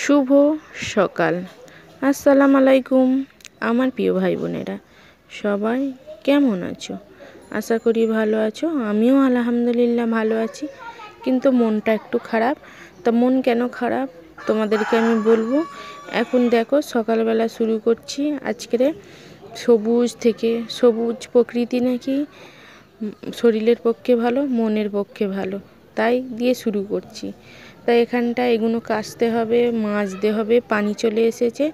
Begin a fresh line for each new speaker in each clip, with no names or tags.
শুভ সকাল। আসসালামু আলাইকুম আমার প্রিয় ভাই বোনেরা, সবাই কেমন আছো? আশা করি ভালো আছো। আমিও আলহামদুলিল্লাহ ভালো আছি, কিন্তু মনটা একটু খারাপ। তা মন কেন খারাপ তোমাদেরকে আমি বলবো। এখন দেখো সকালবেলা শুরু করছি আজকের সবুজ প্রকৃতি নাকি শরীরের পক্ষে ভালো, মনের পক্ষে ভালো, তাই দিয়ে শুরু করছি। তাই এখানটা এগুলো কাচতে হবে, মাজতে হবে, পানি চলে এসেছে,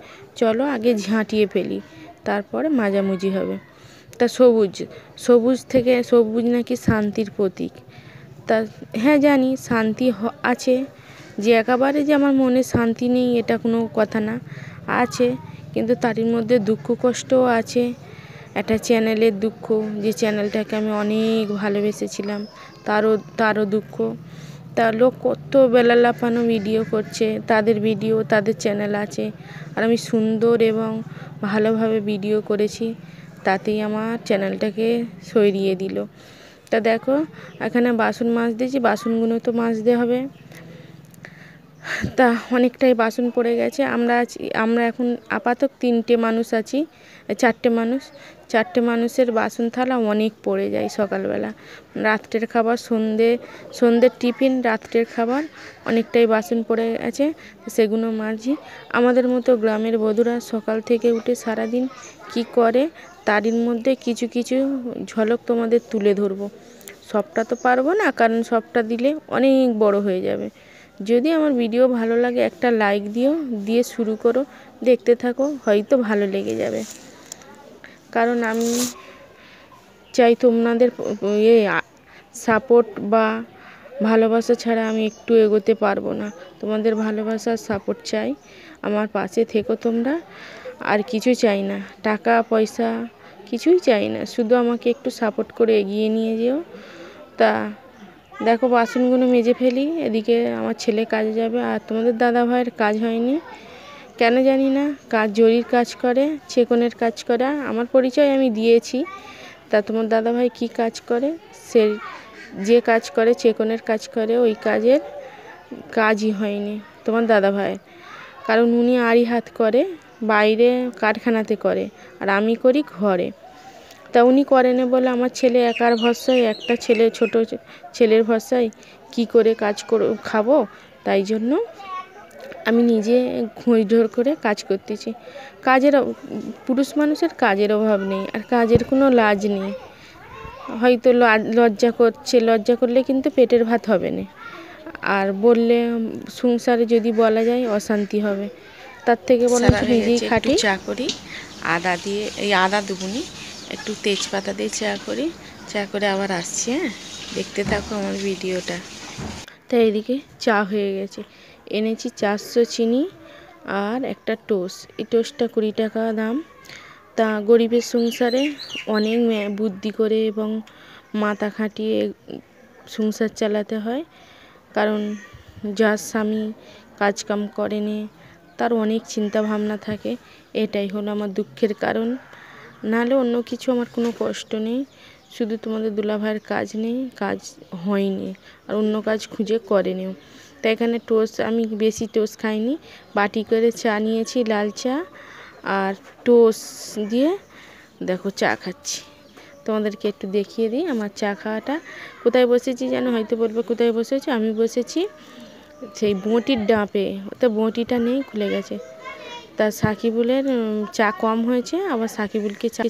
চলো আগে ঝাঁটিয়ে ফেলি, তারপরে মাজামুজি হবে। তা সবুজ নাকি শান্তির প্রতীক। তা হ্যাঁ জানি শান্তি আছে, যে একেবারে যে আমার মনে শান্তি নেই এটা কোনো কথা না, আছে, কিন্তু তারই মধ্যে দুঃখ কষ্টও আছে। একটা চ্যানেলের দুঃখ, যে চ্যানেলটাকে আমি অনেক ভালোবেসেছিলাম, তারও দুঃখ। তা লোক কত বেলা লাফানো ভিডিও করছে, তাদের ভিডিও তাদের চ্যানেল আছে, আর আমি সুন্দর এবং ভালোভাবে ভিডিও করেছি, তাতেই আমার চ্যানেলটাকে সরিয়ে দিল। তা দেখো এখানে বাসন মাজতেছি, বাসনগুলো তো মাজতে হবে। তা অনেকটাই বাসন পড়ে গেছে। আমরা এখন আপাতত চারটে মানুষের বাসন থালা অনেক পড়ে যায় সকালবেলা। রাত্রের খাবার, সন্ধ্যের টিফিন, রাত্রের খাবার, অনেকটাই বাসন পড়ে আছে, সেগুলো মাজি। আমাদের মতো গ্রামের বধূরা সকাল থেকে উঠে সারাদিন কি করে, তারই মধ্যে কিছু কিছু ঝলক তোমাদের তুলে ধরবো। সবটা তো পারবো না, কারণ সবটা দিলে অনেক বড় হয়ে যাবে। যদি আমার ভিডিও ভালো লাগে একটা লাইক দিয়ে শুরু করো, দেখতে থাকো, হয়তো ভালো লেগে যাবে। কারণ আমি চাই তোমাদের সাপোর্ট বা ভালোবাসা ছাড়া আমি একটু এগোতে পারবো না। তোমাদের ভালোবাসার সাপোর্ট চাই, আমার পাশে থেকো তোমরা। আর কিছু চাই না, টাকা পয়সা কিছুই চাই না, শুধু আমাকে একটু সাপোর্ট করে এগিয়ে নিয়ে যেও। তা দেখো বাসনগুলো মেজে ফেলি, এদিকে আমার ছেলে কাজে যাবে। আর তোমাদের দাদা ভাইয়ের কাজ হয়নি কেন জানি না, জরির কাজ করে, চেকনের কাজ করে। আমার পরিচয় আমি দিয়েছি। তা তোমার দাদা ভাই কী কাজ করে, যে কাজ করে, চেকনের কাজ করে, ওই কাজই হয়নি তোমার দাদা ভাইয়ের। কারণ উনি আড়ি হাত করে, বাইরে কারখানাতে করে, আর আমি করি ঘরে। তা উনি করেন বলে আমার ছেলে একার ভরসায়, একটা ছোট ছেলের ভরসায় কী করে কাজ খাবো, তাই জন্য আমি নিজে ধৈর্য করে কাজ করতেছি। পুরুষ মানুষের কাজের অভাব নেই, আর কাজের কোনো লাজ নেই। হয়তো লজ্জা করলে কিন্তু পেটের ভাত হবে না, আর বললে সংসারে যদি বলা যায় অশান্তি হবে। তার থেকে বরঞ্চ নিজেই খাটি। চা করি আদা দিয়ে, আদা দুগুনি, একটু তেজপাতা দিয়ে চা করে আবার আসছি। হ্যাঁ, দেখতে থাকো আমার ভিডিওটা। তাই এদিকে চা হয়ে গেছে, এনেছি 400 চিনি আর একটা টোস্ট। এই টোস্টটা 20 টাকা দাম। তা গরিবের সংসারে অনেক বুদ্ধি করে এবং মাথা খাটিয়ে সংসার চালাতে হয়। কারণ যার স্বামী কাজকাম করেনি, তার অনেক চিন্তা ভাবনা থাকে। এটাই হলো আমার দুঃখের কারণ, নাহলে অন্য কিছু আমার কোনো কষ্ট নেই। শুধু তোমাদের দুলাভাইয়ের কাজ হয়নি, আর অন্য কাজ খুঁজে করেনিও। তাই এখানে আমি বেশি টোস্ট খাইনি, বাটি করে চা নিয়েছি, লাল চা আর টোস্ট দিয়ে দেখো চা খাচ্ছি। তোমাদেরকে একটু দেখিয়ে দিই আমার চা খাওয়াটা। কোথায় বসেছি যেন, হয়তো বলবে কোথায় বসেছি। আমি বসেছি সেই বঁটির ডাঁপে, ওতে বঁটিটা নেই, খুলে গেছে। তা সাকিবুলের চা কম হয়েছে, আবার সাকিবুলকে চা